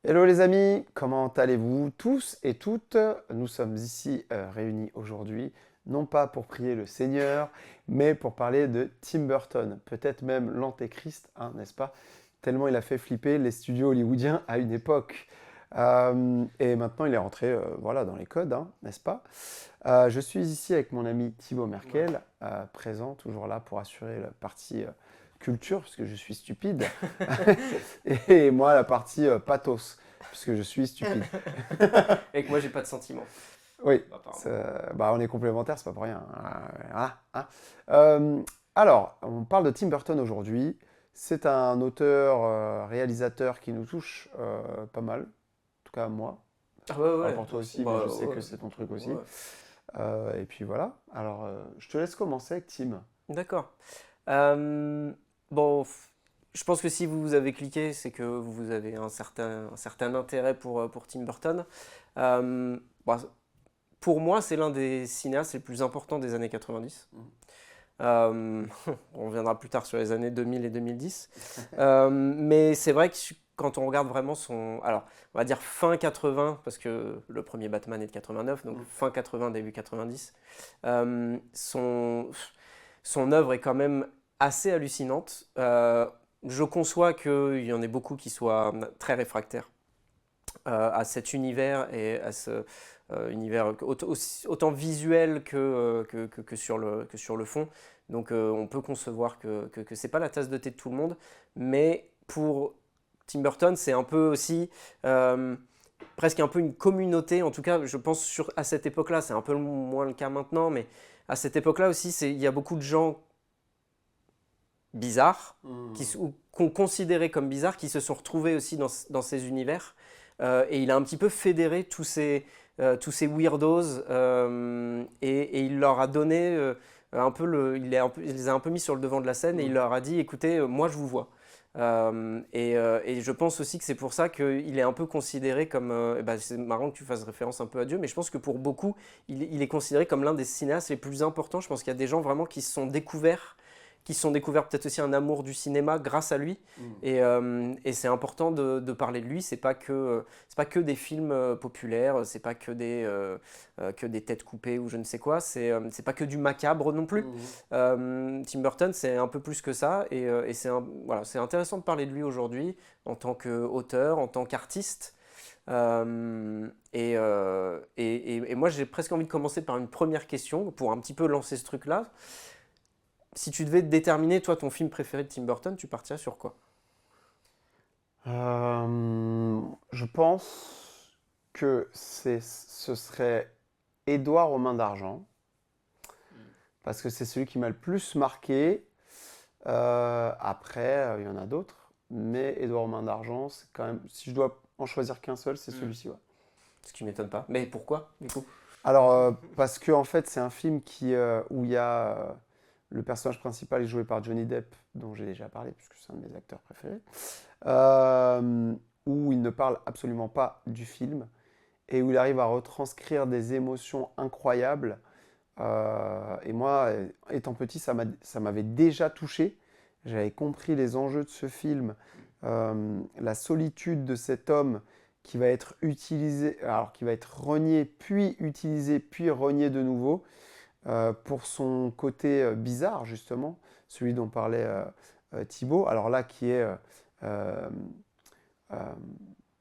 Hello les amis, comment allez-vous tous et toutes? Nous sommes ici réunis aujourd'hui, non pas pour prier le Seigneur, mais pour parler de Tim Burton, peut-être même l'antéchrist, hein, n'est-ce pas? Tellement il a fait flipper les studios hollywoodiens à une époque. Et maintenant il est rentré voilà, dans les codes, hein, n'est-ce pas? Je suis ici avec mon ami Thibaut Merkel, présent, toujours là pour assurer la partie culture, parce que je suis stupide, et moi la partie pathos, puisque je suis stupide. Et que moi, j'ai pas de sentiments, Oui, apparemment. bah, on est complémentaires, c'est pas pour rien. Voilà, hein. Alors, on parle de Tim Burton aujourd'hui. C'est un auteur, réalisateur qui nous touche pas mal, en tout cas moi. Ah ouais, Pas ouais, pour toi aussi, mais bah, je sais que ouais, c'est ton truc aussi. ouais. Et puis voilà. Alors, je te laisse commencer avec Tim. D'accord. Euh, bon, je pense que si vous avez cliqué, c'est que vous avez un certain intérêt pour Tim Burton. Euh, bah, pour moi, c'est l'un des cinéastes les plus importants des années 90. Euh, on reviendra plus tard sur les années 2000 et 2010. Mais c'est vrai que quand on regarde vraiment son... Alors, on va dire fin 80, parce que le premier Batman est de 89, donc fin 80, début 90. Son œuvre est quand même assez hallucinante. Je conçois qu'il y en ait beaucoup qui soient très réfractaires à cet univers et à ce univers autant visuel que sur le fond. Donc on peut concevoir que c'est pas la tasse de thé de tout le monde, mais pour Tim Burton, c'est un peu aussi euh, presque un peu une communauté. En tout cas, je pense à cette époque-là, c'est un peu moins le cas maintenant, mais à cette époque-là aussi, il y a beaucoup de gens bizarres ou qu'on considérait comme bizarres qui se sont retrouvés aussi dans ces univers. Et il a un petit peu fédéré tous ces weirdos et il leur a donné un peu il les a un peu mis sur le devant de la scène et il leur a dit écoutez, moi je vous vois. Et je pense aussi que c'est pour ça qu'il est un peu considéré comme. C'est marrant que tu fasses référence un peu à Dieu, mais je pense que pour beaucoup, il est considéré comme l'un des cinéastes les plus importants. Je pense qu'il y a des gens vraiment qui se sont découverts peut-être aussi un amour du cinéma grâce à lui. Et c'est important de parler de lui. C'est pas que des films populaires, c'est pas que des têtes coupées ou je ne sais quoi. C'est pas que du macabre non plus. Tim Burton, c'est un peu plus que ça. Et voilà, c'est intéressant de parler de lui aujourd'hui en tant qu'auteur, en tant qu'artiste. Et moi, j'ai presque envie de commencer par une première question pour un petit peu lancer ce truc-là. Si tu devais déterminer, toi, ton film préféré de Tim Burton, tu partirais sur quoi? Je pense que ce serait Édouard aux mains d'argent, parce que c'est celui qui m'a le plus marqué. Après, il y en a d'autres, mais Édouard aux mains d'argent, c'est quand même, si je dois en choisir qu'un seul, c'est Hmm. celui-ci, ouais. Ce qui m'étonne pas. Mais pourquoi, du coup? Alors, parce que en fait, c'est un film où il y a le personnage principal est joué par Johnny Depp, dont j'ai déjà parlé, puisque c'est un de mes acteurs préférés, euh, où il ne parle absolument pas du film et où il arrive à retranscrire des émotions incroyables. Et moi, étant petit, ça m'avait déjà touché. J'avais compris les enjeux de ce film, la solitude de cet homme qui va être utilisé, alors qui va être renié, puis utilisé, puis renié de nouveau, pour son côté bizarre, justement, celui dont parlait Thibaut. Alors là, qui est, euh, euh,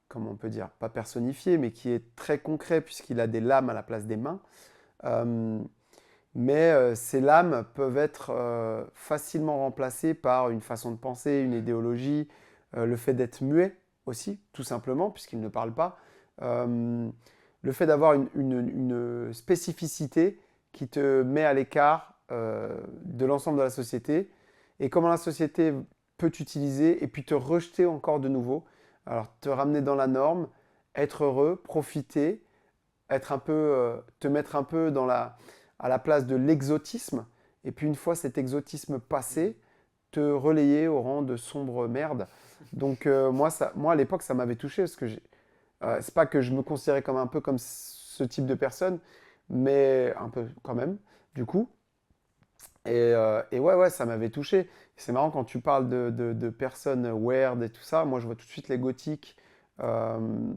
comment on peut dire, pas personnifié, mais qui est très concret, puisqu'il a des lames à la place des mains. Euh, mais ces lames peuvent être facilement remplacées par une façon de penser, une idéologie, le fait d'être muet aussi, tout simplement, puisqu'il ne parle pas. Euh, le fait d'avoir une spécificité qui te met à l'écart de l'ensemble de la société et comment la société peut t'utiliser et puis te rejeter encore de nouveau. Alors te ramener dans la norme, être heureux, profiter, te mettre un peu à la place de l'exotisme, et puis une fois cet exotisme passé, te relayer au rang de sombre merde. Donc moi à l'époque, ça m'avait touché, parce que c'est pas que je me considérais comme un peu comme ce type de personne, mais un peu quand même, du coup. Et ouais, ouais, ça m'avait touché. C'est marrant quand tu parles de personnes weird et tout ça. Moi, je vois tout de suite les gothiques euh,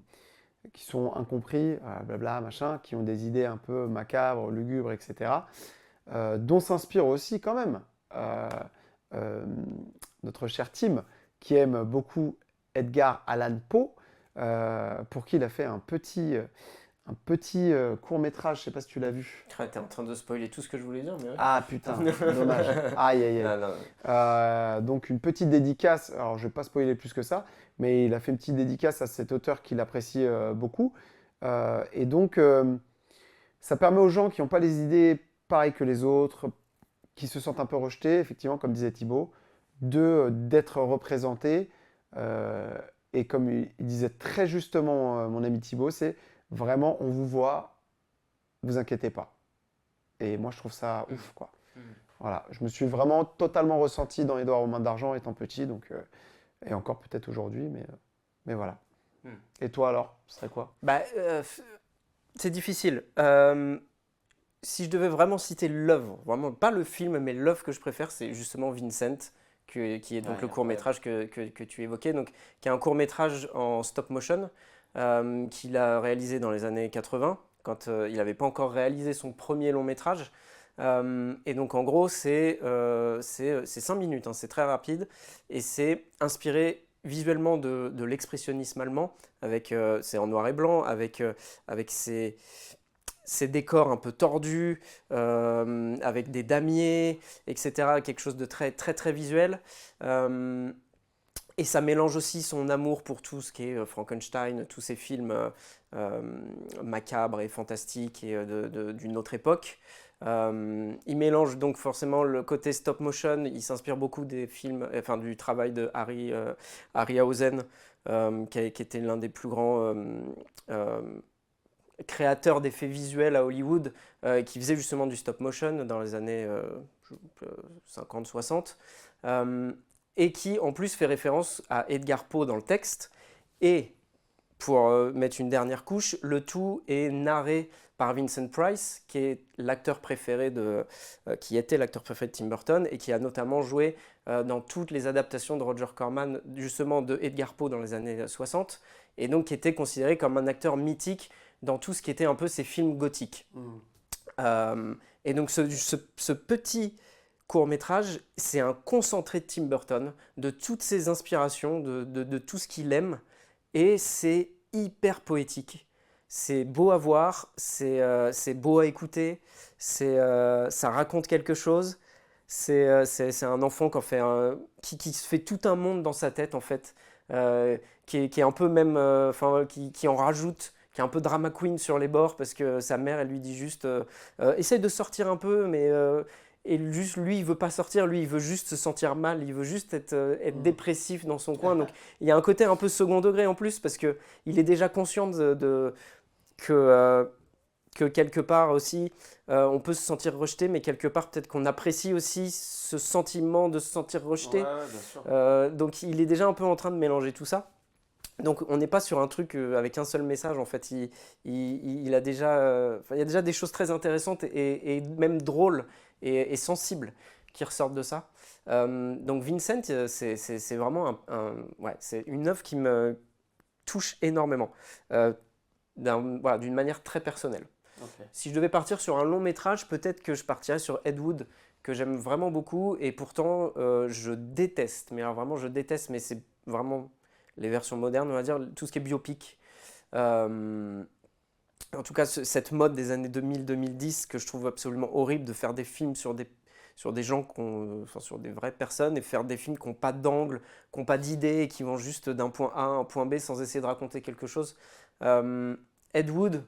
qui sont incompris, blabla, machin, qui ont des idées un peu macabres, lugubres, etc., dont s'inspire aussi quand même euh, euh, notre cher Tim, qui aime beaucoup Edgar Allan Poe, pour qui il a fait un petit court-métrage, je sais pas si tu l'as vu. Ah, t'es en train de spoiler tout ce que je voulais dire, mais Ah putain, dommage. Aïe aïe aïe. non, non. Donc une petite dédicace, alors je vais pas spoiler plus que ça, mais il a fait une petite dédicace à cet auteur qu'il apprécie beaucoup. Et donc ça permet aux gens qui n'ont pas les idées pareilles que les autres, qui se sentent un peu rejetés, effectivement, comme disait Thibaut, d'être représentés. Euh, et comme il disait très justement mon ami Thibaut, c'est vraiment on vous voit, vous inquiétez pas. Et moi je trouve ça ouf quoi. Mm. Voilà, je me suis vraiment totalement ressenti dans Édouard aux mains d'argent étant petit, donc, et encore peut-être aujourd'hui, mais voilà. Mm. Et toi alors, ce serait quoi? Bah, c'est difficile. Si je devais vraiment citer l'œuvre, vraiment pas le film, mais l'œuvre que je préfère, c'est justement Vincent, qui est donc Ouais, le court-métrage que tu évoquais, donc, qui est un court-métrage en stop motion qu'il a réalisé dans les années 80, quand il n'avait pas encore réalisé son premier long-métrage. Et donc en gros, c'est 5 minutes, hein, c'est très rapide, et c'est inspiré visuellement de l'expressionnisme allemand, c'est en noir et blanc, avec ces décors un peu tordus, avec des damiers, etc. Quelque chose de très très très visuel. Et ça mélange aussi son amour pour tout ce qui est Frankenstein, tous ces films euh, macabres et fantastiques et d'une autre époque. Il mélange donc forcément le côté stop motion, il s'inspire beaucoup des films, enfin du travail de Harryhausen, qui était l'un des plus grands euh, créateur d'effets visuels à Hollywood, qui faisait justement du stop motion dans les années 50-60, et qui en plus fait référence à Edgar Poe dans le texte. Et pour mettre une dernière couche, le tout est narré par Vincent Price, qui était l'acteur préféré de Tim Burton et qui a notamment joué dans toutes les adaptations de Roger Corman, justement de Edgar Poe dans les années 60, et donc qui était considéré comme un acteur mythique dans tout ce qui était un peu ces films gothiques. Et donc ce petit court-métrage, c'est un concentré de Tim Burton, de toutes ses inspirations, de tout ce qu'il aime, et c'est hyper poétique. C'est beau à voir, c'est beau à écouter, ça raconte quelque chose. C'est un enfant qui se fait tout un monde dans sa tête, en fait, qui est un peu même, qui en rajoute, qui est un peu drama queen sur les bords, parce que sa mère, elle lui dit juste essaye de sortir un peu, mais. Et juste, lui, il veut pas sortir, lui, il veut juste se sentir mal, il veut juste être dépressif dans son coin. Donc, il y a un côté un peu second degré en plus, parce que il est déjà conscient que quelque part aussi, on peut se sentir rejeté, mais quelque part, peut-être qu'on apprécie aussi ce sentiment de se sentir rejeté. Ouais, bien sûr. Donc, il est déjà un peu en train de mélanger tout ça. Donc on n'est pas sur un truc avec un seul message, en fait. Il a déjà, il y a déjà des choses très intéressantes et même drôles et sensibles qui ressortent de ça. Donc Vincent, c'est vraiment ouais, c'est une œuvre qui me touche énormément, voilà, d'une manière très personnelle. Ok. Si je devais partir sur un long métrage, peut-être que je partirais sur Ed Wood, que j'aime vraiment beaucoup, et pourtant je déteste, mais alors vraiment je déteste, mais c'est vraiment les versions modernes, on va dire, tout ce qui est biopic. En tout cas, cette mode des années 2000-2010 que je trouve absolument horrible, de faire des films sur des gens, enfin, sur des vraies personnes, et faire des films qui n'ont pas d'angle, qui n'ont pas d'idée, et qui vont juste d'un point A à un point B sans essayer de raconter quelque chose. Ed Wood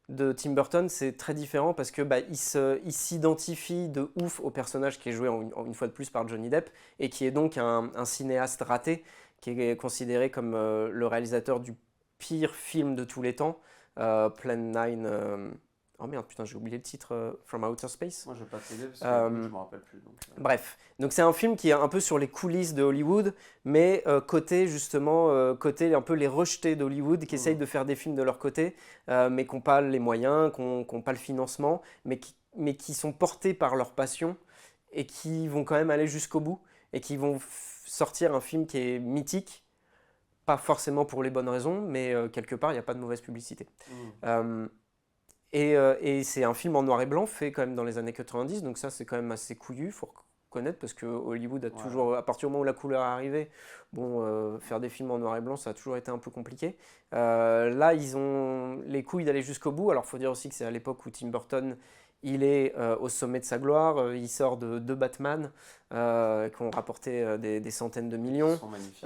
de Tim Burton, c'est très différent parce que il s'identifie de ouf au personnage qui est joué une fois de plus par Johnny Depp, et qui est donc un cinéaste raté, qui est considéré comme le réalisateur du pire film de tous les temps, Plan 9. Oh merde, putain, j'ai oublié le titre, From Outer Space. Moi, je vais pas t'aider parce que je me rappelle plus. Donc, Bref, donc c'est un film qui est un peu sur les coulisses de Hollywood, mais côté justement, côté un peu les rejetés d'Hollywood qui essayent de faire des films de leur côté, mais qui n'ont pas les moyens, qui n'ont pas le financement, mais qui sont portés par leur passion et qui vont quand même aller jusqu'au bout et qui vont sortir un film qui est mythique pas forcément pour les bonnes raisons, mais quelque part, il n'y a pas de mauvaise publicité. Et c'est un film en noir et blanc fait quand même dans les années 90, donc ça c'est quand même assez couillu, faut reconnaître, parce que Hollywood a toujours, à partir du moment où la couleur est arrivée, bon, faire des films en noir et blanc ça a toujours été un peu compliqué. Là ils ont les couilles d'aller jusqu'au bout, alors il faut dire aussi que c'est à l'époque où Tim Burton il est au sommet de sa gloire, il sort de deux Batman qui ont rapporté des centaines de millions. Ils sont magnifiques.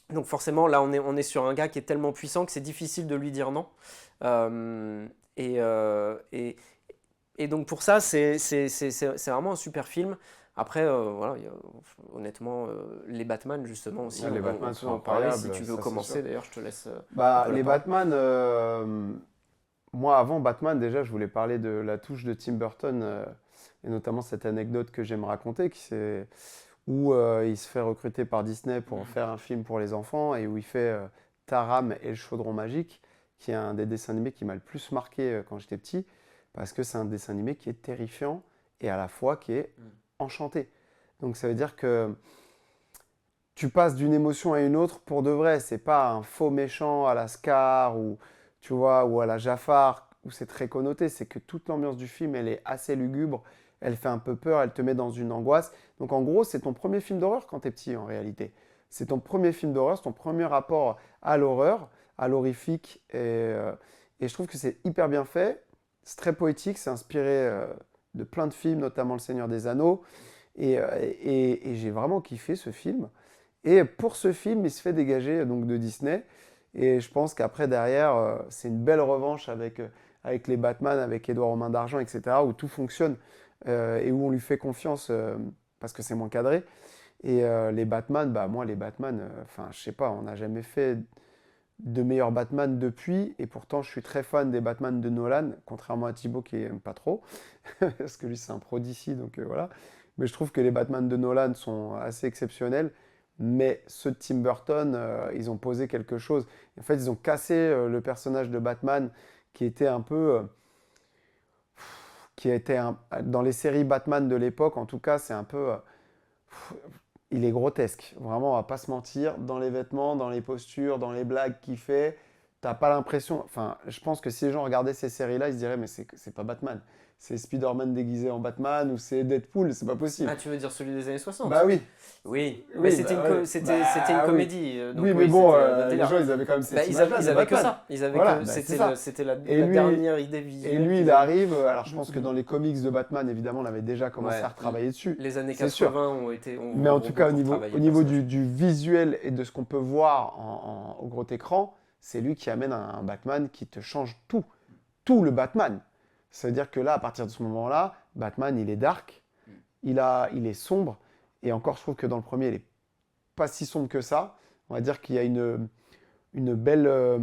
Donc forcément, là, on est sur un gars qui est tellement puissant que c'est difficile de lui dire non. Euh, et, euh, et, et donc pour ça, c'est vraiment un super film. Après, voilà, honnêtement, les Batman, justement, aussi, Les Batman on sont peut en parler si incroyables, tu ça, veux c'est commencer. sûr. D'ailleurs, je te laisse un Bah, peu la les parole. Batman, moi avant Batman, déjà, je voulais parler de la touche de Tim Burton, et notamment cette anecdote que j'aime raconter, où il se fait recruter par Disney pour faire un film pour les enfants, et où il fait Taram et le chaudron magique, qui est un des dessins animés qui m'a le plus marqué quand j'étais petit, parce que c'est un dessin animé qui est terrifiant, et à la fois qui est enchanté. Donc ça veut dire que tu passes d'une émotion à une autre pour de vrai. C'est pas un faux méchant à la Scar ou tu vois ou à la Jafar où c'est très connoté. C'est que toute l'ambiance du film elle est assez lugubre. Elle fait un peu peur. Elle te met dans une angoisse. Donc en gros c'est ton premier film d'horreur quand t'es petit en réalité. C'est ton premier film d'horreur, c'est ton premier rapport à l'horreur, à l'horrifique et je trouve que c'est hyper bien fait. C'est très poétique. C'est inspiré de plein de films, notamment Le Seigneur des Anneaux. Et j'ai vraiment kiffé ce film. Et pour ce film, il se fait dégager donc, de Disney. Et je pense qu'après, derrière, c'est une belle revanche avec les Batman, avec Édouard Romain d'Argent, etc., où tout fonctionne et où on lui fait confiance parce que c'est moins cadré. Et les Batman, bah moi, les Batman, enfin, je sais pas, on n'a jamais fait de meilleurs Batman depuis. Et pourtant, je suis très fan des Batman de Nolan, contrairement à Thibaut qui aime pas trop, parce que lui, c'est un pro d'ici, donc voilà. Mais je trouve que les Batman de Nolan sont assez exceptionnels. Mais ceux de Tim Burton, ils ont posé quelque chose. En fait, ils ont cassé le personnage de Batman qui était un peu. Dans les séries Batman de l'époque, en tout cas, c'est un peu. Il est grotesque. Vraiment, on va pas se mentir. Dans les vêtements, dans les postures, dans les blagues qu'il fait, t'as pas l'impression. Enfin, je pense que si les gens regardaient ces séries-là, ils se diraient, mais c'est pas Batman. C'est Spider-Man déguisé en Batman ou c'est Deadpool, c'est pas possible. Ah, tu veux dire celui des années 60? Bah oui. Oui, mais Oui, c'était bah ouais. c'était une Bah oui. comédie. Donc Oui, mais oui, bon, c'était le les délire. gens, ils avaient quand même Bah, cette ils image-là avaient, de ils avaient que Batman. ça. Ils avaient Voilà, que bah, c'est c'était ça. c'était la Et lui, dernière idée et visuelle lui, qu'ils il avaient. arrive. Alors, je pense que dans les comics de Batman, évidemment, on avait déjà commencé Ouais. à retravailler dessus. Les années C'est sûr. 80 Mais en tout cas, beaucoup retravaillé au le niveau personnage. du visuel et de ce qu'on peut voir au gros écran, c'est lui qui amène un Batman qui te change tout. Tout le Batman. Ça veut dire que là, à partir de ce moment-là, Batman, il est dark, il est sombre. Et encore, je trouve que dans le premier, il est pas si sombre que ça. On va dire qu'il y a une belle, euh,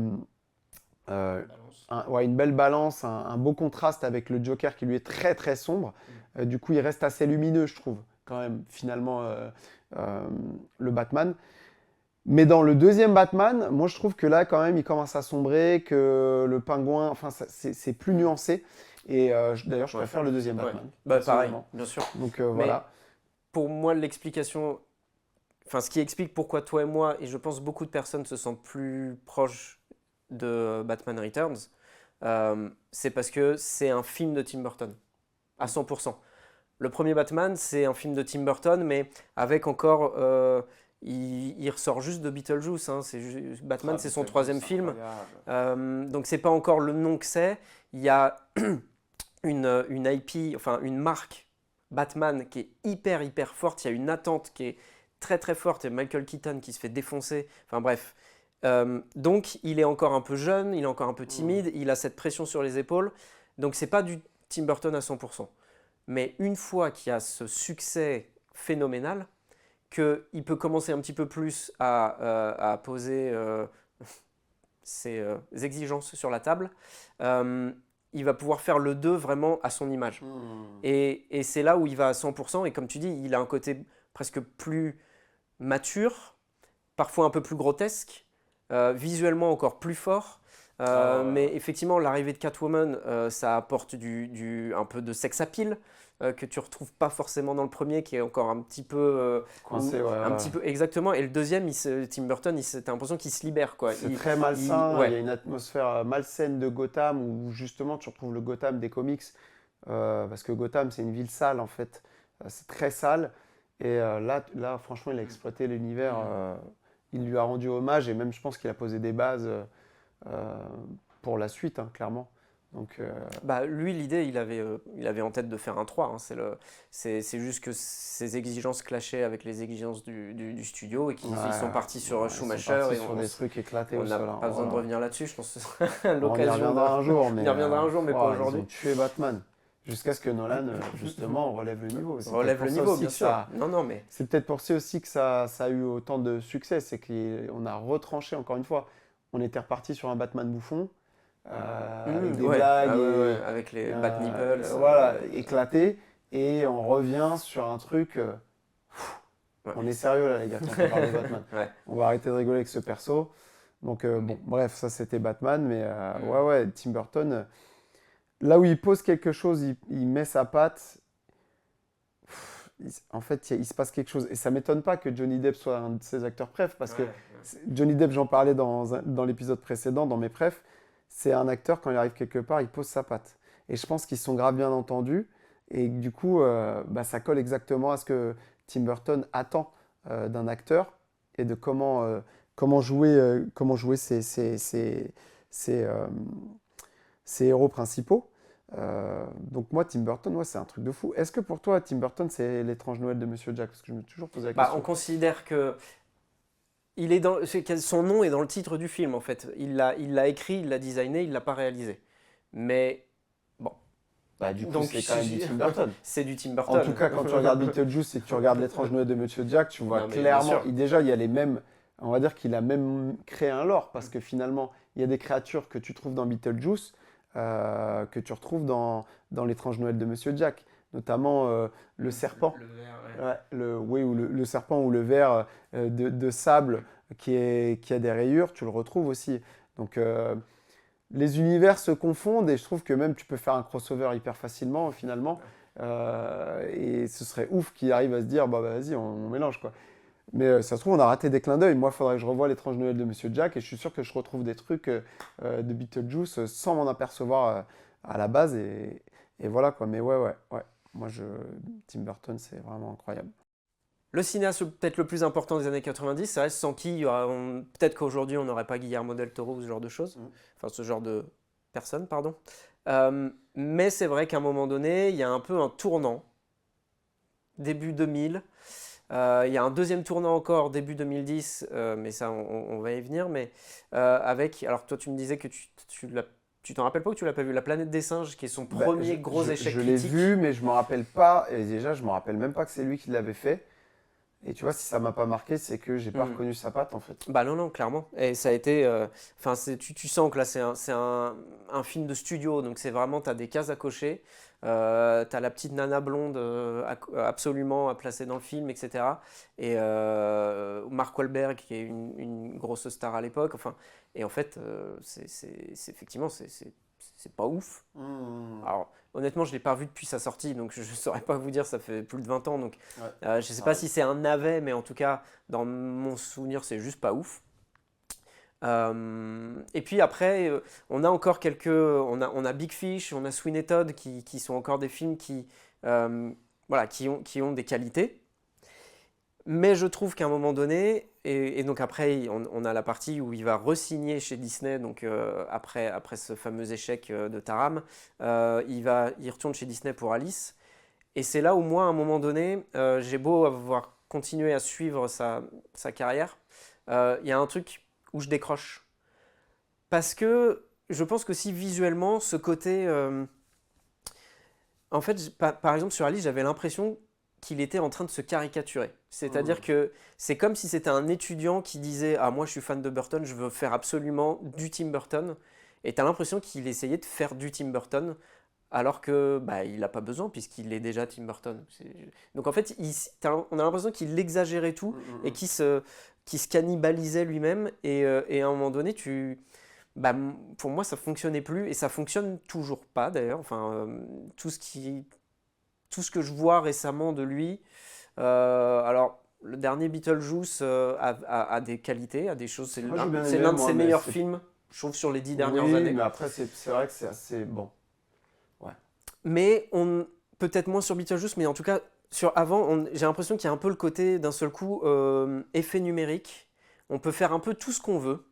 Balance. ouais, une belle balance, un beau contraste avec le Joker qui lui est très très sombre. Du coup, il reste assez lumineux, je trouve, quand même, finalement, euh, le Batman. Mais dans le deuxième Batman, moi je trouve que là, quand même, il commence à sombrer, que le pingouin, enfin, c'est plus nuancé. Et d'ailleurs, je Ouais. préfère le deuxième Ouais. Batman. Bah, pareil, personnellement. bien sûr. Donc Mais voilà. pour moi, l'explication, enfin, ce qui explique pourquoi toi et moi, et je pense beaucoup de personnes se sentent plus proches de Batman Returns, c'est parce que c'est un film de Tim Burton, à 100%. Le premier Batman, c'est un film de Tim Burton, mais avec encore. Il ressort juste de Beetlejuice. Hein, Batman, c'est son troisième film. Donc, c'est pas encore le nom que c'est. Il y a une IP, enfin une marque Batman qui est hyper hyper forte. Il y a une attente qui est très très forte. Il y a Michael Keaton qui se fait défoncer. Enfin bref. Donc, il est encore un peu jeune, il est encore un peu timide, il a cette pression sur les épaules. Donc, c'est pas du Tim Burton à 100%. Mais une fois qu'il y a ce succès phénoménal, qu'il peut commencer un petit peu plus à poser ses exigences sur la table, il va pouvoir faire le 2 vraiment à son image. Et c'est là où il va à 100%. Et comme tu dis, il a un côté presque plus mature, parfois un peu plus grotesque, visuellement encore plus fort. Mais effectivement, l'arrivée de Catwoman, ça apporte un peu de sex appeal que tu retrouves pas forcément dans le premier, qui est encore un petit peu Coincé, ouais, un ouais. petit peu exactement. Et le deuxième, Tim Burton, t'as l'impression qu'il se libère, quoi. C'est très malsain, il y a Ouais. une atmosphère malsaine de Gotham où justement tu retrouves le Gotham des comics, parce que Gotham c'est une ville sale en fait. C'est très sale et là franchement il a exploité l'univers, il lui a rendu hommage et même je pense qu'il a posé des bases euh, pour la suite, hein, clairement. Donc Bah, lui, l'idée, il avait en tête de faire un 3, hein. C'est juste que ses exigences clashaient avec les exigences du studio et qu'ils ouais, ils sont partis sur ils sont Schumacher partis et sur des trucs éclatés on au n'a sol, hein. pas besoin de Voilà. revenir là-dessus. Je pense que ce sera On y l'occasion reviendra un jour, on mais y reviendra un jour, mais pas ils aujourd'hui. ont tué Batman. Jusqu'à ce que Nolan, justement, relève le niveau. C'est peut-être Relève pour le ça niveau, aussi bien que sûr. ça, Non, non, mais c'est peut-être pour ça aussi que ça a eu autant de succès. C'est qu'on a retranché, encore une fois. On était reparti sur un Batman bouffon, avec des ouais, blagues ah ouais, et, ouais, avec les Bat Nipples. voilà, éclaté. Et on revient sur un truc. Ouais. On est sérieux là, les gars, quand on parle de Batman. Ouais. On va arrêter de rigoler avec ce perso. Donc, bon, bref, ça c'était Batman. Mais ouais, ouais, Tim Burton, là où il pose quelque chose, il met sa patte. En fait, il se passe quelque chose. Et ça m'étonne pas que Johnny Depp soit un de ses acteurs préf, parce que Ouais. Johnny Depp, j'en parlais dans l'épisode précédent, dans mes préfs, c'est un acteur, quand il arrive quelque part, il pose sa patte. Et je pense qu'ils se sont grave bien entendus. Et du coup, bah, ça colle exactement à ce que Tim Burton attend d'un acteur et de comment jouer ses héros principaux. Donc moi, Tim Burton, ouais, c'est un truc de fou. Est-ce que pour toi, Tim Burton, c'est l'étrange Noël de Monsieur Jack? Parce que je me suis toujours posé la Bah, on question. considère que son nom est dans le titre du film, en fait. Il l'a écrit, il l'a designé, il l'a pas réalisé. Mais bon, Bah, du coup, donc c'est quand même du Tim Burton. c'est du Tim En Burton. tout cas, quand tu regardes Beetlejuice et que tu regardes l'étrange Noël de Monsieur Jack, tu vois Non, mais bien clairement, sûr. déjà, il y a les mêmes, on va dire qu'il a même créé un lore, parce que finalement, il y a des créatures que tu trouves dans Beetlejuice, que tu retrouves dans l'étrange Noël de Monsieur Jack, notamment le serpent. Le verre, ouais. Ouais, oui, ou le serpent ou le ver de sable qui a des rayures, tu le retrouves aussi. Donc les univers se confondent et je trouve que même tu peux faire un crossover hyper facilement finalement. Et ce serait ouf qu'il arrive à se dire, bah vas-y, on mélange quoi. Mais ça se trouve, on a raté des clins d'œil. Moi, il faudrait que je revoie l'étrange Noël de Monsieur Jack et je suis sûr que je retrouve des trucs de Beetlejuice sans m'en apercevoir à la base. Et voilà quoi. Mais ouais, ouais, ouais. Tim Burton, c'est vraiment incroyable. Le cinéaste peut-être le plus important des années 90, ça reste sans qui peut-être qu'aujourd'hui on n'aurait pas Guillermo del Toro ou ce genre de choses, Mm. enfin ce genre de personnes, pardon. Mais c'est vrai qu'à un moment donné, il y a un peu un tournant, début 2000. Il y a un deuxième tournant encore, début 2010, mais ça on va y venir. Mais alors toi tu me disais que tu t'en rappelles pas ou tu l'as pas vu, La Planète des Singes, qui est son Bah, premier gros échec je l'ai critique. vu, mais je me rappelle pas. Et déjà, je me rappelle même pas que c'est lui qui l'avait fait. Et tu vois, si ça m'a pas marqué, c'est que j'ai pas Mm. reconnu sa patte en fait. Bah non, non, clairement. Et ça a été. Enfin, tu sens que là, c'est un film de studio. Donc, c'est vraiment. Tu as des cases à cocher. Tu as la petite nana blonde absolument à placer dans le film, etc. Et Mark Wahlberg, qui est une grosse star à l'époque. Enfin, et en fait, effectivement, c'est pas ouf. Hmm. Alors, honnêtement, je ne l'ai pas vu depuis sa sortie, donc je ne saurais pas vous dire, ça fait plus de 20 ans, donc Ouais. je ne sais pas si c'est un navet, mais en tout cas, dans mon souvenir, c'est juste pas ouf. Et puis après, on a encore on a Big Fish, on a Sweeney Todd, qui sont encore des films voilà, qui ont des qualités. Mais je trouve qu'à un moment donné, et donc après, on a la partie où il va re-signer chez Disney, donc après ce fameux échec de Taram, il retourne chez Disney pour Alice. Et c'est là où moi, à un moment donné, j'ai beau avoir continué à suivre sa carrière, il y a un truc où je décroche. Parce que je pense que si visuellement, ce côté... en fait, par exemple, sur Alice, j'avais l'impression qu'il était en train de se caricaturer. C'est-à-dire que c'est comme si c'était un étudiant qui disait « Ah, moi, je suis fan de Burton, je veux faire absolument du Tim Burton. » Et tu as l'impression qu'il essayait de faire du Tim Burton, alors que bah, il n'a pas besoin, puisqu'il est déjà Tim Burton. Donc en fait, on a l'impression qu'il exagérait tout et qu'il se cannibalisait lui-même. Et à un moment donné, bah, pour moi, ça fonctionnait plus et ça fonctionne toujours pas d'ailleurs. Enfin, tout ce que je vois récemment de lui, alors le dernier Beetlejuice a des qualités, a des choses. Moi, j'ai bien C'est aimé, l'un de moi, ses mais meilleurs c'est... films, je trouve, sur les 10 dernières Oui, années. mais après, c'est vrai que c'est assez... Bon, ouais. Mais peut-être moins sur Beetlejuice, mais en tout cas, sur avant, j'ai l'impression qu'il y a un peu le côté d'un seul coup effet numérique. On peut faire un peu tout ce qu'on veut.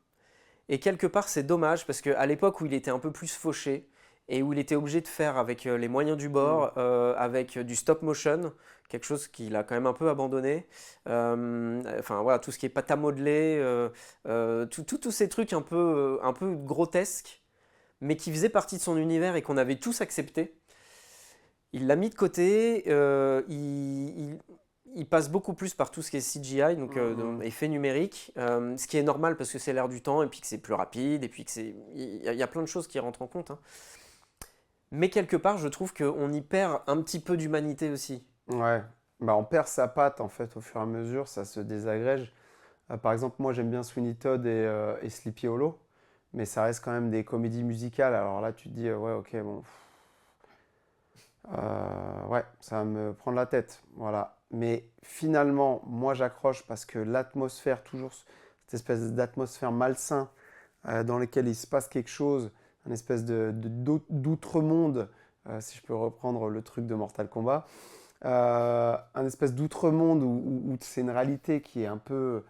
Et quelque part, c'est dommage parce qu'à l'époque où il était un peu plus fauché et où il était obligé de faire avec les moyens du Mm. bord, avec du stop motion, quelque chose qu'il a quand même un peu abandonné. Enfin voilà, tout ce qui est pâte à modeler, tous ces trucs un peu grotesques, mais qui faisaient partie de son univers et qu'on avait tous accepté. Il l'a mis de côté, il passe beaucoup plus par tout ce qui est CGI, donc Mm. effet numérique, ce qui est normal parce que c'est l'air du temps et puis que c'est plus rapide et puis que il y a plein de choses qui rentrent en compte, hein. Mais quelque part, je trouve qu'on y perd un petit peu d'humanité aussi. Ouais. Bah, on perd sa patte, en fait, au fur et à mesure, ça se désagrège. Par exemple, moi, j'aime bien Sweeney Todd et Sleepy Hollow, mais ça reste quand même des comédies musicales. Alors là, tu te dis, ouais, ok, bon, ouais, ça va me prendre la tête, voilà. Mais finalement, moi, j'accroche parce que l'atmosphère, toujours cette espèce d'atmosphère malsain dans laquelle il se passe quelque chose, un espèce d'outre-monde, si je peux reprendre le truc de Mortal Kombat, un espèce d'outre-monde où c'est une réalité qui est un peu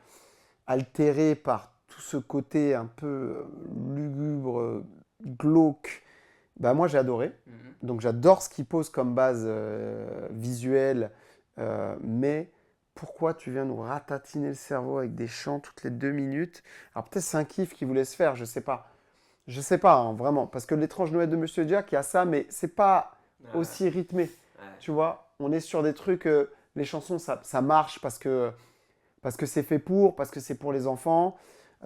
altérée par tout ce côté un peu lugubre, glauque. Bah, moi, j'ai adoré. Mhm. Donc, j'adore ce qu'il pose comme base visuelle. Mais pourquoi tu viens nous ratatiner le cerveau avec des chants toutes les 2 minutes? Alors, peut-être c'est un kiff qu'il voulait se faire, je sais pas. Je sais pas, hein, vraiment. Parce que l'étrange Noël de Monsieur Jack, il y a ça, mais c'est pas Ouais, aussi rythmé. ouais. Tu vois, on est sur des trucs, les chansons, ça marche parce que c'est fait pour, parce que c'est pour les enfants.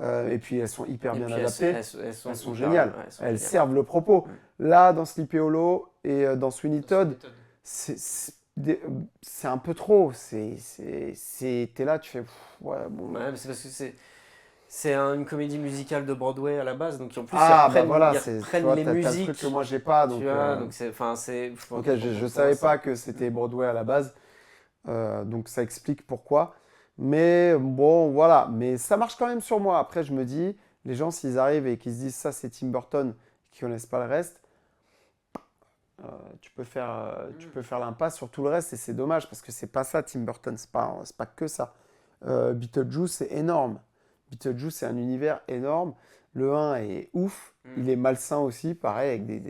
Et puis elles sont hyper Et bien puis adaptées. elles sont Elles sont hyper, ouais, géniales. elles sont Elles géniales. servent le propos. Mm. Là, dans Sleepy Hollow et dans Sweeney C'est une Todd, méthode. c'est un peu trop. T'es là, tu fais, pff, ouais, bon. Ouais, mais c'est parce que c'est une comédie musicale de Broadway à la base, donc en plus Ah, bah voilà, ils tu reprennent vois, les t'as le truc que musiques, moi j'ai pas. tu Donc, vois, donc enfin ok, je pour moi savais pas que Mm. c'était Broadway à la base. Donc ça explique pourquoi. Mais bon, voilà. Mais ça marche quand même sur moi. Après, je me dis, les gens, s'ils arrivent et qu'ils se disent ça, c'est Tim Burton, qui connaissent pas le reste, tu Mm. peux faire l'impasse sur tout le reste et c'est dommage parce que c'est pas ça, Tim Burton. C'est pas que ça. Beetlejuice, c'est énorme. Beetlejuice, c'est un univers énorme. Le un est ouf. Mm. Il est malsain aussi, pareil, avec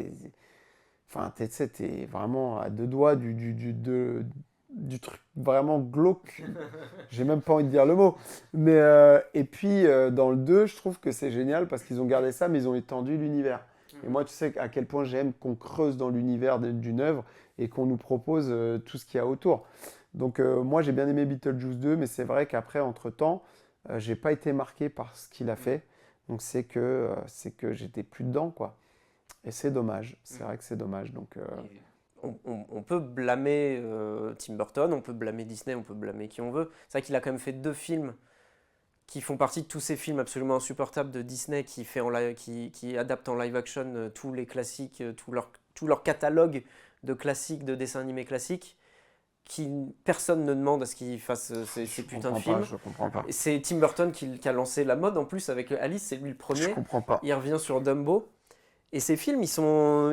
enfin, tu sais, t'es vraiment à 2 doigts du truc vraiment glauque. J'ai même pas envie de dire le mot. Mais, et puis, dans le 2 je trouve que c'est génial parce qu'ils ont gardé ça, mais ils ont étendu l'univers. Et Mhm. moi, tu sais à quel point j'aime qu'on creuse dans l'univers d'une œuvre et qu'on nous propose tout ce qu'il y a autour. Donc, moi, j'ai bien aimé Beetlejuice 2, mais c'est vrai qu'après, entre-temps, j'ai pas été marqué par ce qu'il a fait. Donc, c'est que j'étais plus dedans, quoi. Et c'est dommage. C'est Mhm. vrai que c'est dommage. Donc, Et on peut blâmer Tim Burton, on peut blâmer Disney, on peut blâmer qui on veut. C'est vrai qu'il a quand même fait 2 films qui font partie de tous ces films absolument insupportables de Disney qui adaptent en live action tous les classiques, tout leur catalogue de classiques, de dessins animés classiques, personne ne demande à ce qu'ils fassent ces je putains de comprends pas. films. Je comprends pas. Et c'est Tim Burton qui a lancé la mode en plus avec Alice, c'est lui le Je premier. comprends pas. Il revient sur Dumbo. Et ces films, ils sont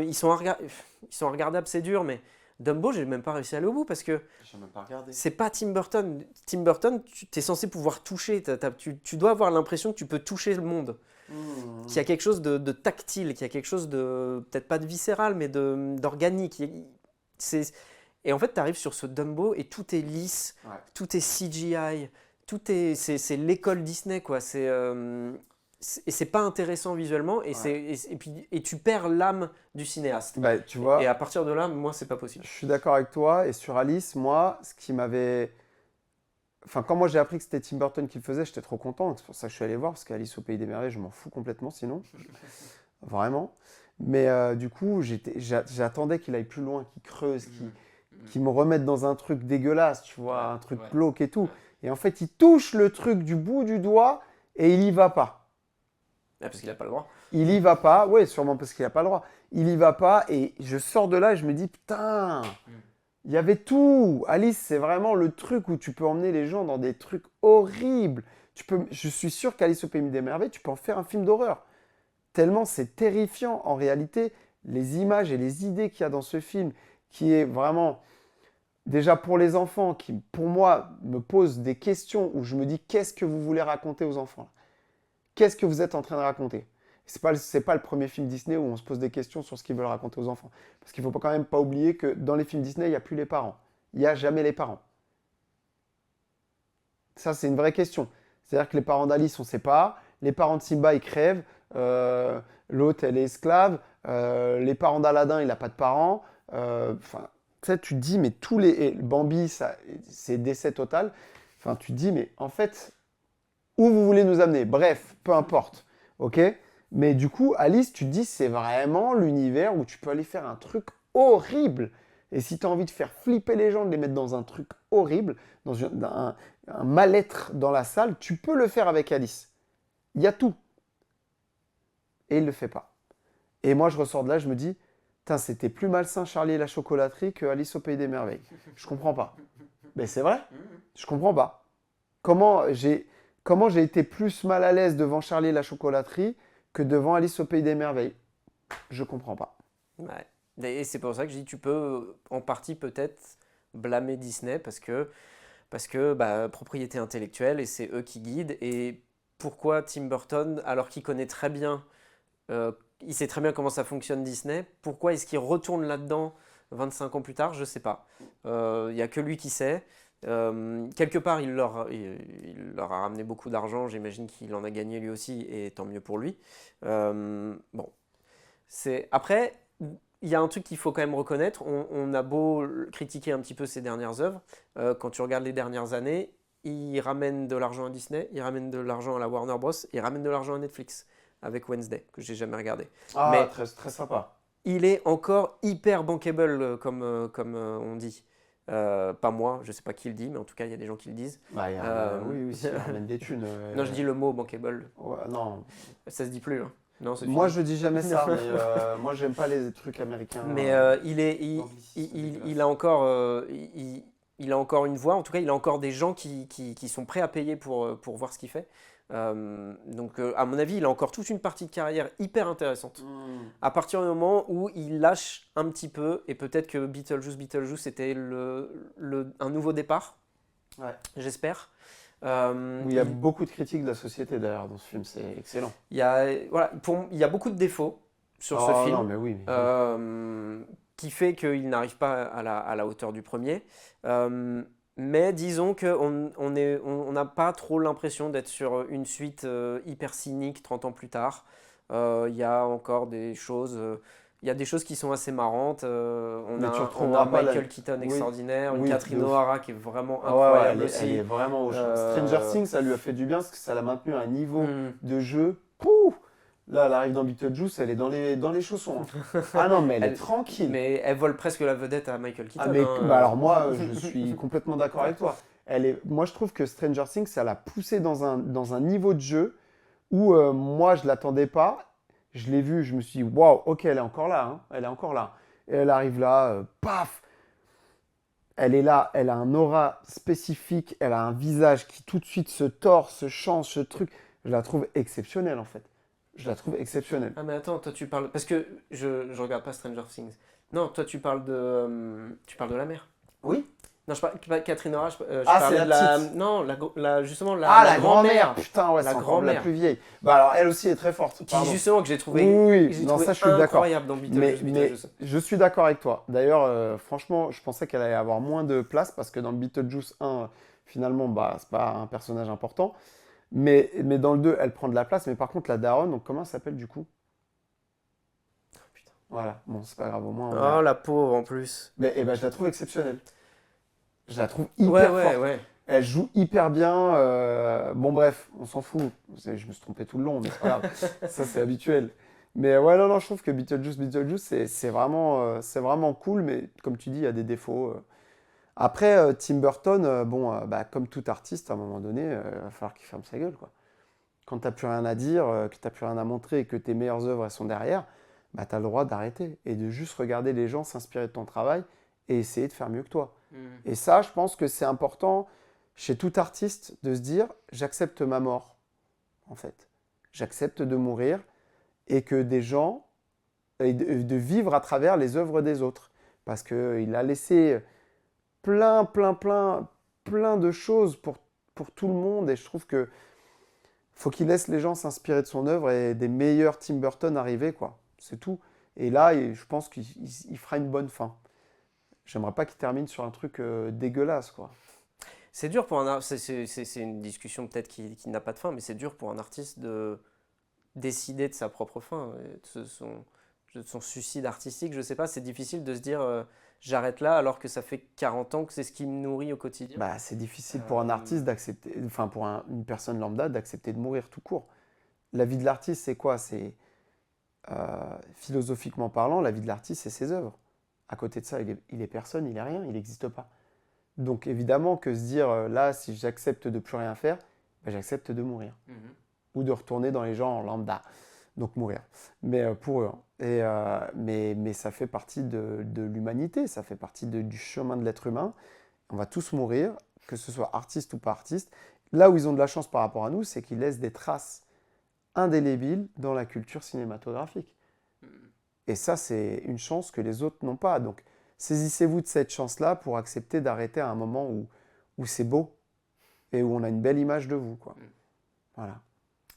regardables, c'est dur, mais Dumbo, j'ai même pas réussi à aller au bout parce que J'ai même pas regardé. c'est pas Tim Burton. Tim Burton, tu es censé pouvoir toucher. Tu dois avoir l'impression que tu peux toucher le monde. Qu'il y a quelque chose de tactile, qu'il y a quelque chose de, peut-être pas de viscéral, mais d'organique. C'est- Et en fait, tu arrives sur ce Dumbo et tout est lisse, Ouais. tout est CGI, c'est l'école Disney, quoi. Et c'est pas intéressant visuellement Ouais. et tu perds l'âme du cinéaste. Bah, tu Et vois, à partir de là, moi, c'est pas possible. je suis d'accord avec toi. Et sur Alice, moi, ce qui m'avait. Enfin, quand moi j'ai appris que c'était Tim Burton qui le faisait, j'étais trop content. C'est pour ça que je suis allé voir, parce qu'Alice au Pays des Merveilles, je m'en fous complètement sinon. Vraiment. Mais du coup, j'attendais qu'il aille plus loin, qu'il creuse, qu'il me remette dans un truc dégueulasse, tu vois, un truc Ouais. glauque et tout. Et en fait, il touche le truc du bout du doigt et il y va pas. Ah, parce qu'il a pas le droit. Il y va pas, ouais, sûrement parce qu'il n'a pas le droit. Il y va pas et je sors de là et je me dis putain, il y avait tout. Alice, c'est vraiment le truc où tu peux emmener les gens dans des trucs horribles. Je suis sûr qu'Alice au Pays des Merveilles, tu peux en faire un film d'horreur. Tellement c'est terrifiant en réalité, les images et les idées qu'il y a dans ce film, qui est vraiment déjà pour les enfants, qui pour moi me pose des questions où je me dis qu'est-ce que vous voulez raconter aux enfants? Qu'est-ce que vous êtes en train de raconter? C'est pas le premier film Disney où on se pose des questions sur ce qu'ils veulent raconter aux enfants. Parce qu'il ne faut quand même pas oublier que dans les films Disney, il n'y a plus les parents. Il n'y a jamais les parents. Ça, c'est une vraie question. C'est-à-dire que les parents d'Alice, on ne sait pas. Les parents de Simba, ils crèvent. L'autre, elle est esclave. Les parents d'Aladin, il n'a pas de parents. Enfin, tu sais, tu te dis, mais tous les... et Bambi, c'est décès total. Enfin, tu te dis, mais en fait, où vous voulez nous amener? Bref, peu importe. Ok? Mais du coup, Alice, tu te dis, c'est vraiment l'univers où tu peux aller faire un truc horrible. Et si tu as envie de faire flipper les gens, de les mettre dans un truc horrible, un mal-être dans la salle, tu peux le faire avec Alice. Il y a tout. Et il ne le fait pas. Et moi, je ressors de là, je me dis, putain, c'était plus malsain Charlie et la chocolaterie que Alice au Pays des Merveilles. Je comprends pas. Mais c'est vrai, je comprends pas. Comment j'ai été plus mal à l'aise devant Charlie et la chocolaterie que devant Alice au Pays des Merveilles? Je comprends pas. Ouais. Et c'est pour ça que je dis, tu peux en partie peut-être blâmer Disney parce que bah, propriété intellectuelle et c'est eux qui guident. Et pourquoi Tim Burton, alors qu'il connaît très bien, il sait très bien comment ça fonctionne Disney, pourquoi est-ce qu'il retourne là-dedans 25 ans plus tard? Je sais pas. Il n'y a que lui qui sait. Quelque part, il leur a ramené beaucoup d'argent. J'imagine qu'il en a gagné lui aussi, et tant mieux pour lui. Bon, après, il y a un truc qu'il faut quand même reconnaître. On a beau critiquer un petit peu ses dernières œuvres, quand tu regardes les dernières années, il ramène de l'argent à Disney, il ramène de l'argent à la Warner Bros, il ramène de l'argent à Netflix avec Wednesday, que j'ai jamais regardé. Ah, Mais très, très sympa. il est encore hyper bankable, comme on dit. Pas moi, je sais pas qui le dit, mais en tout cas, il y a des gens qui le disent. Bah, Euh, oui, oui, s'il ramène des thunes. non, je dis le mot bankable. Ouais, non. Ça se dit plus, hein. Non, c'est Moi, fini. je dis jamais ça, mais moi, j'aime pas les trucs américains. Mais il a encore, il a encore une voix, en tout cas, il a encore des gens qui sont prêts à payer pour voir ce qu'il fait. Donc, à mon avis, il a encore toute une partie de carrière hyper intéressante. À partir du moment où il lâche un petit peu, et peut-être que Beetlejuice c'était un nouveau départ, Ouais. j'espère. Où il y a beaucoup de critiques de la société d'ailleurs dans ce film, c'est excellent. Voilà, il y a beaucoup de défauts sur ce Oh film. non, mais oui. Qui fait qu'il n'arrive pas à la hauteur du premier. Mais disons qu'on n'a pas trop l'impression d'être sur une suite hyper cynique 30 ans plus tard. Il y a encore des choses. Il y a des choses qui sont assez marrantes. On Mais a, tu on retrouveras a pas Michael Keaton Oui, extraordinaire, une oui, Catherine de ouf. O'Hara qui est vraiment Ah ouais, incroyable elle aussi. est vraiment au Euh, Stranger Things, ça lui a fait du bien parce que ça l'a maintenu à un niveau hmm. de jeu. Pouh. Là, elle arrive dans Beetlejuice, elle est dans les chaussons. Hein. Ah non, mais elle est tranquille. Mais elle vole presque la vedette à Michael Keaton. Ah mais Hein. bah alors moi, je suis complètement d'accord avec toi. Moi, je trouve que Stranger Things, ça l'a poussée dans un niveau de jeu où moi, je l'attendais pas. Je l'ai vue, je me suis dit, waouh, ok, elle est encore là. Hein. Elle est encore là. Et elle arrive là, paf. Elle est là, elle a un aura spécifique, elle a un visage qui tout de suite se tord, se change, ce truc. Je la trouve exceptionnelle en fait. Je la trouve exceptionnelle. Ah mais attends, toi tu parles... Parce que je regarde pas Stranger Things. Non, toi tu parles de la mère. Oui. Non, je parle pas Catherine O'Hara, je Ah, parlais c'est de la la... petite. Non, justement, Ah, la la grand-mère. grand-mère. Putain, ouais, La c'est encore la grand-mère. plus vieille. Bah alors, elle aussi est très forte. Qui Pardon. justement que j'ai trouvé, Oui, que j'ai non, trouvé ça, je suis d'accord. incroyable dans Mais Beetlejuice. je suis d'accord avec toi. D'ailleurs, franchement, je pensais qu'elle allait avoir moins de place parce que dans le Beetlejuice 1, finalement, bah, c'est pas un personnage important. Mais dans le 2, elle prend de la place. Mais par contre, la daronne, donc comment elle s'appelle du coup? Putain. Voilà, bon, c'est pas grave, au moins. Oh la pauvre en plus. Mais eh ben, je la trouve exceptionnelle. Je la trouve hyper Ouais, forte. ouais. Elle joue hyper bien. Bon, bref, on s'en fout. Je me suis trompé tout le long, mais c'est pas grave. Ça, c'est habituel. Mais ouais, non, je trouve que Beetlejuice, c'est vraiment cool. Mais comme tu dis, il y a des défauts. Après, Tim Burton, bon, bah, comme tout artiste, à un moment donné, il va falloir qu'il ferme sa gueule, quoi. quand tu n'as plus rien à dire, que tu n'as plus rien à montrer et que tes meilleures œuvres elles sont derrière, bah, tu as le droit d'arrêter et de juste regarder les gens s'inspirer de ton travail et essayer de faire mieux que toi. Et ça, je pense que c'est important chez tout artiste de se dire j'accepte ma mort, en fait. J'accepte de mourir et que des gens, et de vivre à travers les œuvres des autres. Parce qu'il a laissé plein de choses pour tout le monde et je trouve que faut qu'il laisse les gens s'inspirer de son œuvre et des meilleurs Tim Burton arriver, quoi. C'est tout. Et là, je pense qu'il fera une bonne fin. J'aimerais pas qu'il termine sur un truc dégueulasse, quoi. C'est dur pour un artiste, c'est une discussion peut-être qui n'a pas de fin, mais c'est dur pour un artiste de décider de sa propre fin, de son suicide artistique, je sais pas, c'est difficile de se dire j'arrête là alors que ça fait 40 ans que c'est ce qui me nourrit au quotidien. Bah, c'est difficile pour un artiste d'accepter, enfin pour une personne lambda d'accepter de mourir tout court. La vie de l'artiste, c'est quoi? C'est philosophiquement parlant, la vie de l'artiste, c'est ses œuvres. À côté de ça, il est personne, il est rien, il n'existe pas. Donc évidemment que se dire là, si j'accepte de plus rien faire, ben, j'accepte de mourir. Ou de retourner dans les gens en lambda. Donc mourir. Mais pour eux. Hein. Mais ça fait partie de l'humanité, ça fait partie du chemin de l'être humain. On va tous mourir, que ce soit artiste ou pas artiste. Là où ils ont de la chance par rapport à nous, c'est qu'ils laissent des traces indélébiles dans la culture cinématographique. Et ça, c'est une chance que les autres n'ont pas. Donc, saisissez-vous de cette chance-là pour accepter d'arrêter à un moment où c'est beau et où on a une belle image de vous, quoi. Voilà.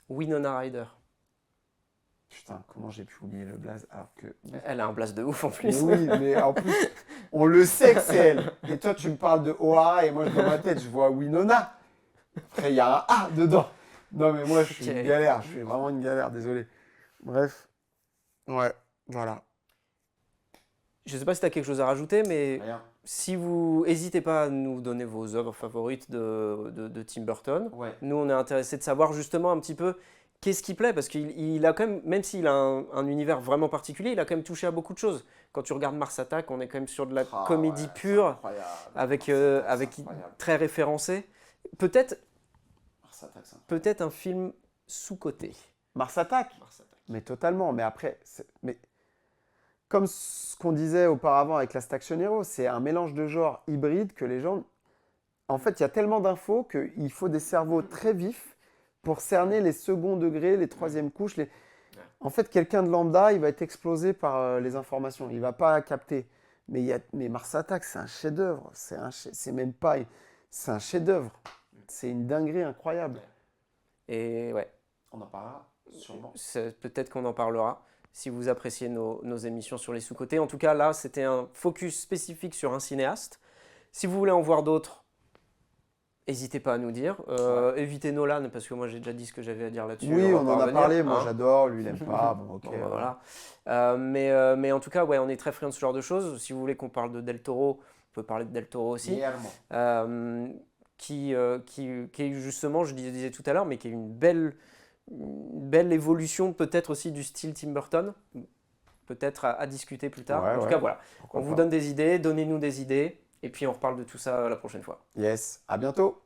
Winona Ryder. Putain, comment j'ai pu oublier le blaze alors que... Elle a un blaze de ouf en plus. Mais oui, mais en plus, on le sait que c'est elle. Et toi, tu me parles de O'Hara et moi, dans ma tête, je vois Winona. Après, il y a un A dedans. Non, mais moi, je suis une galère. Je suis vraiment une galère, désolé. Bref. Ouais, voilà. Je sais pas si tu as quelque chose à rajouter, mais Rien. si vous n'hésitez pas à nous donner vos œuvres favorites de Tim Burton. Ouais. Nous, on est intéressé de savoir justement un petit peu qu'est-ce qui plaît, parce qu'il a quand même s'il a un univers vraiment particulier, il a quand même touché à beaucoup de choses. Quand tu regardes Mars Attack, on est quand même sur de la comédie pure, avec très référencé. Peut-être un film sous-coté. Mars Attack. Mais totalement. Mais après, comme ce qu'on disait auparavant avec Last Action Hero, c'est un mélange de genres hybride que les gens... En fait, il y a tellement d'infos qu'il faut des cerveaux très vifs pour cerner les seconds degrés, les troisièmes couches. En fait, quelqu'un de lambda, il va être explosé par les informations. Il ne va pas capter. Mais Mars Attack, c'est un chef-d'œuvre. C'est même pas... C'est un chef-d'œuvre. C'est une dinguerie incroyable. Et ouais. On en parlera sûrement. Peut-être qu'on en parlera si vous appréciez nos émissions sur les sous-cotés. En tout cas, là, c'était un focus spécifique sur un cinéaste. Si vous voulez en voir d'autres, n'hésitez pas à nous dire. Évitez Nolan, parce que moi, j'ai déjà dit ce que j'avais à dire là-dessus. Oui, on en a parlé. Moi, j'adore. Lui, il n'aime pas. Bon, ok. Bon, voilà. Mais en tout cas, ouais, on est très friands de ce genre de choses. Si vous voulez qu'on parle de Del Toro, on peut parler de Del Toro aussi. Qui est justement, je disais tout à l'heure, mais qui est une belle évolution peut-être aussi du style Tim Burton, peut-être à discuter plus tard. En tout cas, voilà, on vous donne des idées, donnez-nous des idées, et puis on reparle de tout ça la prochaine fois. Yes, à bientôt.